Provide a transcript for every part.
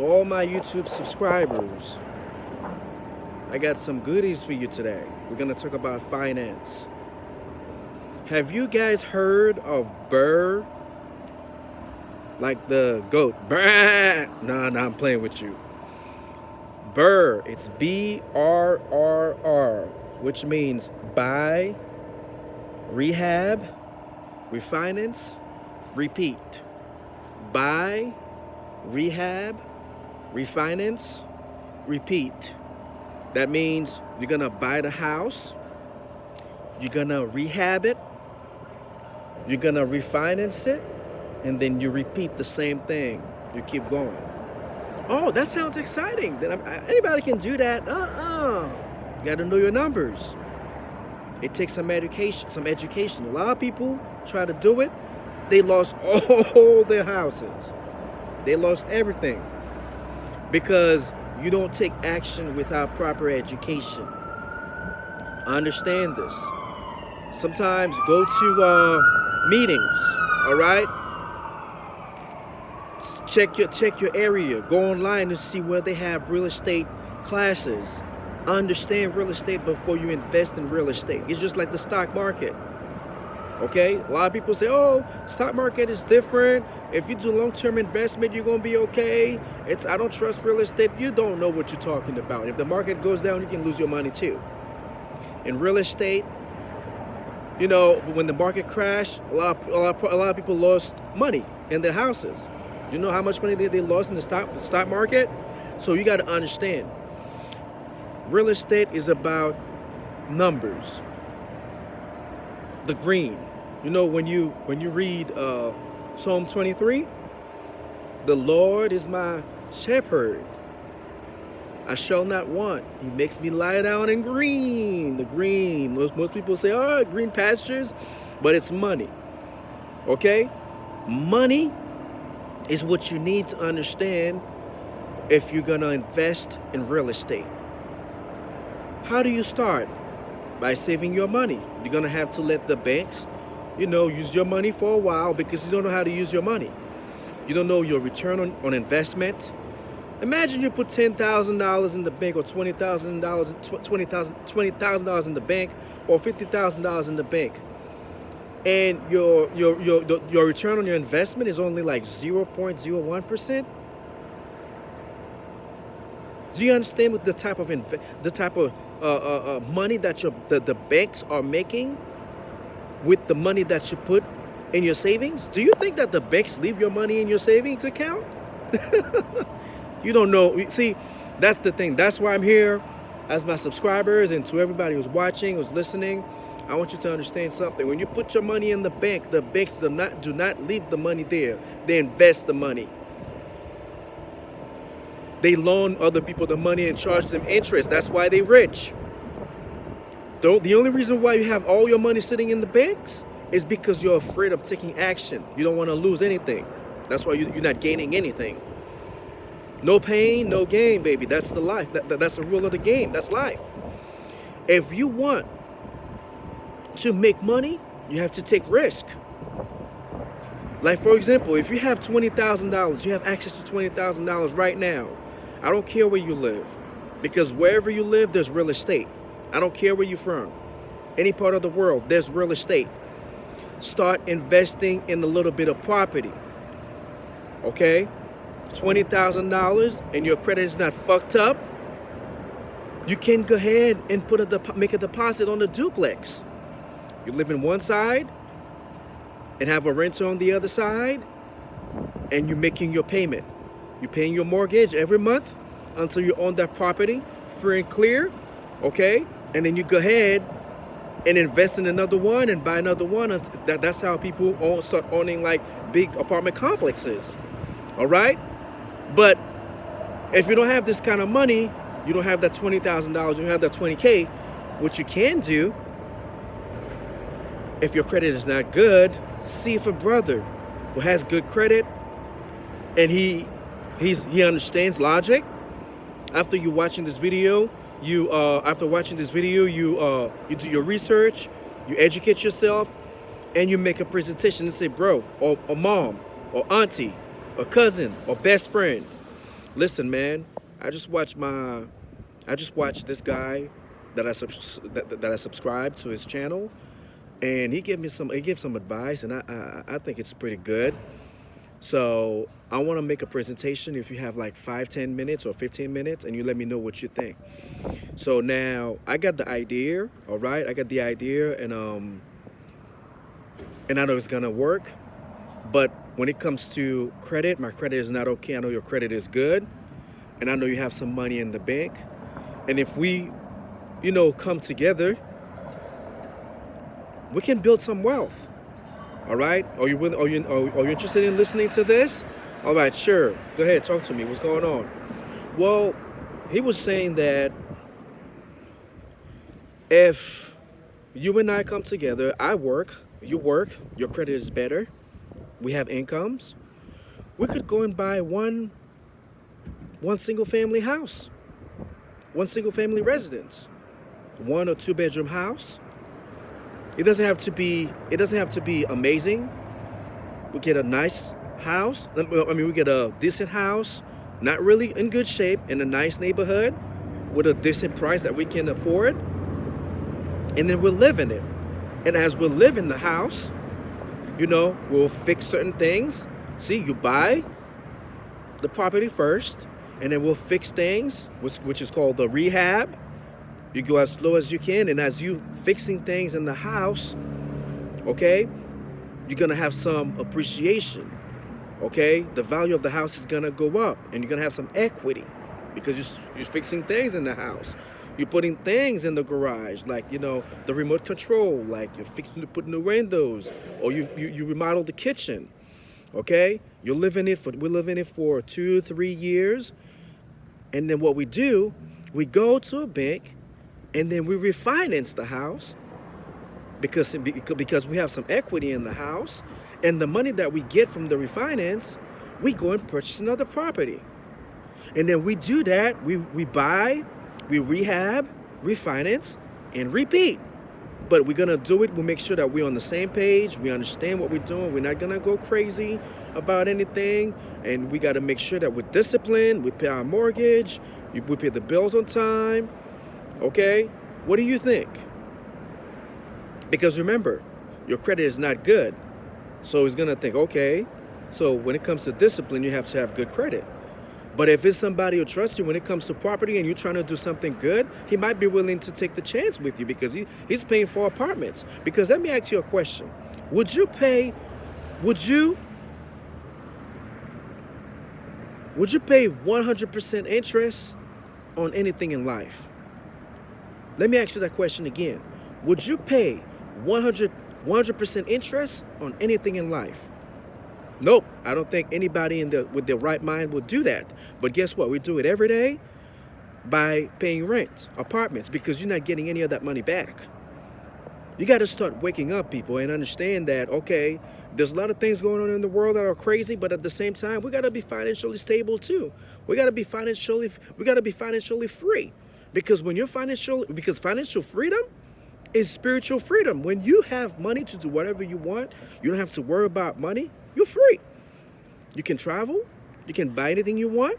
To all my YouTube subscribers, I got some goodies for you today. We're gonna talk about finance. Have you guys heard of Burr? Like the goat. Brr. Nah, I'm playing with you. Burr, it's BRRR, which means buy, rehab, refinance, repeat. Buy, rehab, refinance, repeat. That means you're gonna buy the house, you're gonna rehab it, you're gonna refinance it, and then you repeat the same thing. You keep going. Oh, that sounds exciting. Anybody can do that. You gotta know your numbers. It takes some education. A lot of people try to do it. They lost all their houses. They lost everything because you don't take action without proper education. Understand this. Sometimes go to meetings, all right? Check your area. Go online and see where they have real estate classes. Understand real estate before you invest in real estate. It's just like the stock market. Okay? A lot of people say, oh, stock market is different. If you do long-term investment, you're gonna be okay. I don't trust real estate. You don't know what you're talking about. If the market goes down, you can lose your money too. In real estate, you know, when the market crashed, a lot of people lost money in their houses. You know how much money they lost in the stock market? So you got to understand, real estate is about numbers. The green. You know, when you read Psalm 23, the Lord is my shepherd. I shall not want. He makes me lie down in green. The green. Most people say, oh, green pastures, but it's money. Okay? Money is what you need to understand if you're gonna invest in real estate. How do you start? By saving your money. You're gonna have to let the banks, use your money for a while because you don't know how to use your money. You don't know your return on investment. Imagine you put $10,000 in the bank or $20,000 in the bank or $50,000 in the bank. And your return on your investment is only like 0.01%. Do you understand what the type of money that the banks are making with the money that you put in your savings? Do you think that the banks leave your money in your savings account? You don't know. See, that's the thing. That's why I'm here as my subscribers and to everybody who's watching, who's listening. I want you to understand something. When you put your money in the banks do not leave the money there. They invest the money. They loan other people the money and charge them interest. That's why they're rich. The only reason why you have all your money sitting in the banks is because you're afraid of taking action. You don't want to lose anything. That's why you're not gaining anything. No pain, no gain, baby. That's the life. That's the rule of the game. That's life. If you want to make money, you have to take risk. Like, for example, if you have $20,000, you have access to $20,000 right now. I don't care where you live, because wherever you live, there's real estate. I don't care where you're from. Any part of the world, there's real estate. Start investing in a little bit of property. Okay? $20,000 and your credit is not fucked up, you can go ahead and make a deposit on the duplex. You live in one side and have a renter on the other side, and you're making your payment. You're paying your mortgage every month until you own that property free and clear, okay? And then you go ahead and invest in another one and buy another one. That's how people start owning like big apartment complexes, all right? But if you don't have this kind of money, you don't have that $20,000, you don't have that 20K, what you can do, if your credit is not good, see if a brother who has good credit and he understands logic. After you watching this video, you do your research, you educate yourself, and you make a presentation and say, bro, or mom, or auntie, or cousin, or best friend, Listen, man, I just watched this guy that I subscribed to his channel, and he gave some advice, and I think it's pretty good. So I want to make a presentation. If you have like 5, 10 minutes or 15 minutes, and you let me know what you think. So now I got the idea. All right, I got the idea, and I know it's gonna work. But when it comes to credit, my credit is not okay. I know your credit is good, and I know you have some money in the bank. And if we, come together, we can build some wealth. All right? Are you interested in listening to this? All right, sure. Go ahead, talk to me. What's going on? Well, he was saying that if you and I come together, I work, you work, your credit is better, we have incomes, we could go and buy one single family house, one single family residence, 1 or 2 bedroom house. It doesn't have to be amazing. We get a nice house. We get a decent house, not really in good shape, in a nice neighborhood, with a decent price that we can afford, and then we'll live in it. And as we live in the house, we'll fix certain things. See, you buy the property first, and then we'll fix things, which is called the rehab. You go as slow as you can, and as you fixing things in the house, okay, you're gonna have some appreciation. Okay, the value of the house is gonna go up, and you're gonna have some equity because you're fixing things in the house. You're putting things in the garage, like the remote control, like you're fixing to put new windows, or you remodel the kitchen. Okay, we're living it for 2-3 years, and then what we do, we go to a bank, and then we refinance the house because we have some equity in the house, and the money that we get from the refinance, we go and purchase another property, and then we do that. We buy, we rehab, refinance, and repeat. But we're gonna do it. We'll make sure that we're on the same page. We understand what we're doing. We're not gonna go crazy about anything, and we gotta make sure that we're disciplined. We pay our mortgage. We pay the bills on time. Okay? What do you think? Because remember, your credit is not good. So he's gonna think, okay, so when it comes to discipline, you have to have good credit. But if it's somebody who trusts you when it comes to property and you're trying to do something good, he might be willing to take the chance with you because he's paying for apartments. Because let me ask you a question. Would you pay 100% interest on anything in life? Let me ask you that question again. Would you pay 100% interest on anything in life? Nope. I don't think anybody with their right mind would do that. But guess what? We do it every day by paying rent, apartments, because you're not getting any of that money back. You got to start waking up, people, and understand that, okay, there's a lot of things going on in the world that are crazy, but at the same time, we got to be financially stable too. We got to be financially free. Because because financial freedom is spiritual freedom. When you have money to do whatever you want, you don't have to worry about money. You're free. You can travel. You can buy anything you want.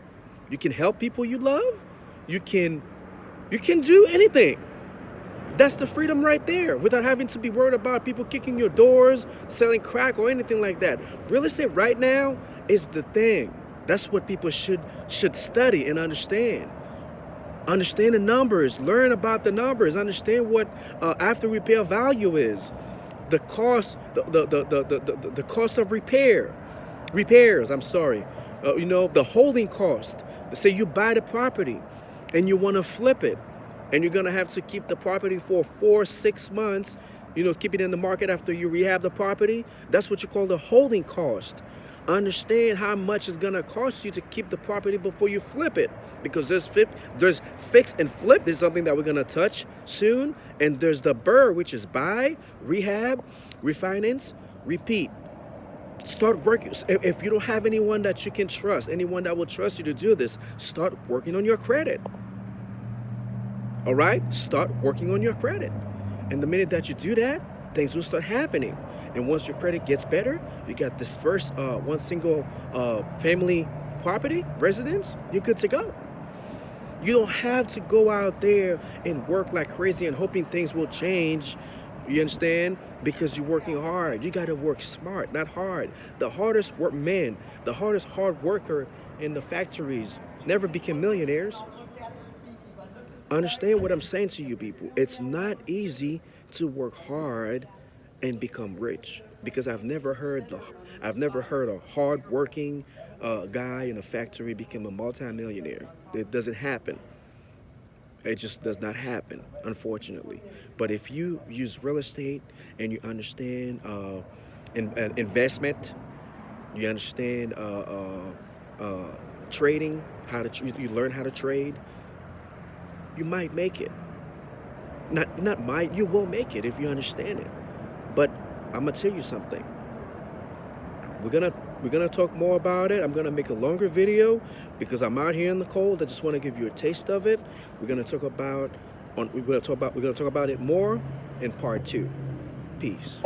You can help people you love. You can do anything. That's the freedom right there, without having to be worried about people kicking your doors, selling crack, or anything like that. Real estate right now is the thing. That's what people should study and understand. Understand the numbers, learn about the numbers, understand what after repair value is, the cost, the cost of repairs. I'm sorry, the holding cost. Say you buy the property, and you want to flip it, and you're gonna have to keep the property for 4-6 months. Keep it in the market after you rehab the property. That's what you call the holding cost. Understand how much it's gonna cost you to keep the property before you flip it, because there's fix and flip. There's something that we're gonna touch soon, and there's the BRRRR, which is buy, rehab, refinance, repeat. Start working. If you don't have anyone that you can trust, anyone that will trust you to do this, start working on your credit. All right, start working on your credit, and the minute that you do that, things will start happening. And once your credit gets better, you got this first one single family property, residence, you're good to go. You don't have to go out there and work like crazy and hoping things will change. You understand? Because you're working hard. You got to work smart, not hard. The hardest hard worker in the factories never became millionaires. Understand what I'm saying to you people. It's not easy to work hard and become rich, because I've never heard a hard-working guy in a factory become a multimillionaire. It doesn't happen. It just does not happen, unfortunately. But if you use real estate and you understand investment, you understand trading, you learn how to trade, you might make it. Not might, you will make it if you understand it. But I'm gonna tell you something. We're gonna talk more about it. I'm gonna make a longer video because I'm out here in the cold. I just want to give you a taste of it. We're gonna talk about it more in part 2. Peace.